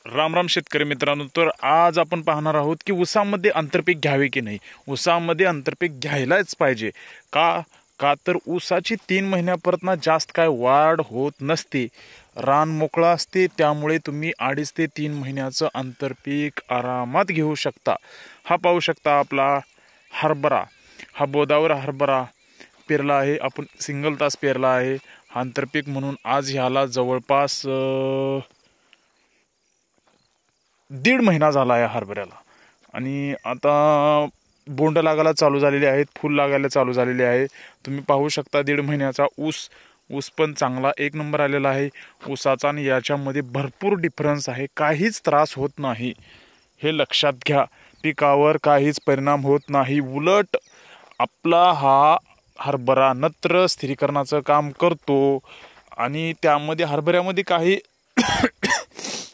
राम राम शेतकरी मित्रांनो, तर आज आपण पाहणार आहोत की ऊसामध्ये आंतरपीक घ्यावे की नाही. ऊसामध्ये आंतरपीक घ्यायलाच पाहिजे का तर ऊसाची 3 महिन्यापर्यंत जास्त काय वाढ होत नसते, रान मोकळा असते. त्यामुळे तुम्ही 2.5 ते 3 महिन्याचं आंतरपीक आरामात घेऊ शकता. हा पाहू शकता आपला हरभरा, हा बोदावर हरभरा पेरला आहे. आपण सिंगल तास पेरला आहे आंतरपीक म्हणून. आज ह्याला जवळपास 1.5 महिना झाला आहे हरभऱ्याला. आणि आता बोंड लागायला चालू झालेले आहेत, फूल लागायला चालू झालेले आहे. तुम्ही पाहू शकता 1.5 महिन्याचा ऊस पण चांगला एक नंबर आलेला आहे ऊसाचा. आणि याच्यामध्ये भरपूर डिफरन्स आहे, काहीच त्रास होत नाही, हे लक्षात घ्या. पिकावर काहीच परिणाम होत नाही. उलट आपला हा हरभरा नत्र स्थिरीकरणाचं काम करतो. आणि त्यामध्ये हरभऱ्यामध्ये काही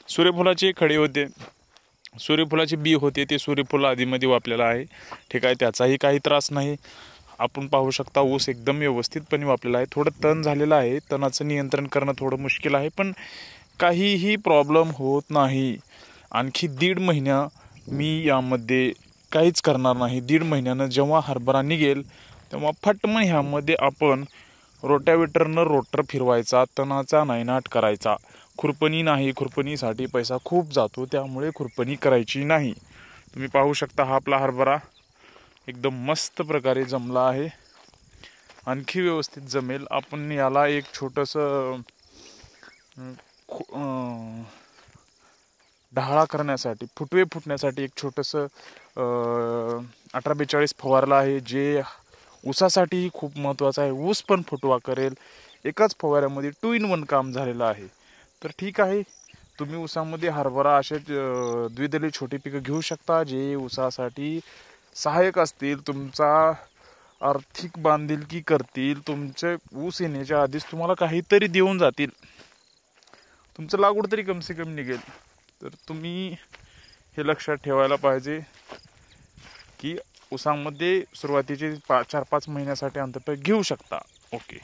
सूर्यफुलाचे खडे होते, सूर्यफुलाचे बी होते, ते सूर्यफुल आधीमध्ये वापरलेलं आहे. ठीक आहे, त्याचाही काही त्रास नाही. आपण पाहू शकता ऊस एकदम व्यवस्थितपणे वापरलेला आहे. थोडं तण झालेलं आहे, तणाचं नियंत्रण करणं थोडं मुश्किल आहे, पण काहीही प्रॉब्लेम होत नाही. आणखी 1.5 महिना मी यामध्ये काहीच करणार नाही. 1.5 महिन्यानं जेव्हा हरभरा निघेल तेव्हा फटमन ह्यामध्ये आपण रोटावेटरनं रोटर फिरवायचा, तणाचा नायनाट करायचा. खुरपणी नाही, खुरपणीसाठी पैसा खूप जातो, त्यामुळे खुरपणी करायची नाही. तुम्ही पाहू शकता हा आपला हरभरा एकदम मस्त प्रकारे जमला आहे, आणखी व्यवस्थित जमेल. आपण याला एक छोटंसं ढाळा करण्यासाठी, फुटवे फुटण्यासाठी एक छोटंसं 1842 फवारला आहे, जे ऊसासाठीही खूप महत्त्वाचं आहे. ऊस पण फुटवा करेल. एकाच फवाऱ्यामध्ये 2 in 1 काम झालेलं आहे. तर ठीक आहे, तुम्ही ऊसामध्ये हरभरा असे द्विदली छोटी पिकं घेऊ शकता, जे ऊसासाठी सहाय्यक असतील, तुमचा आर्थिक बांधिलकी करतील, तुमचे ऊस येण्याच्या आधीच तुम्हाला काहीतरी देऊन जातील, तुमचं लागवड तरी कमसे कम निघेल. तर तुम्ही हे लक्षात ठेवायला पाहिजे की ऊसामध्ये सुरुवातीचे 4-5 महिन्यासाठी आंतरपीक घेऊ शकता. ओके.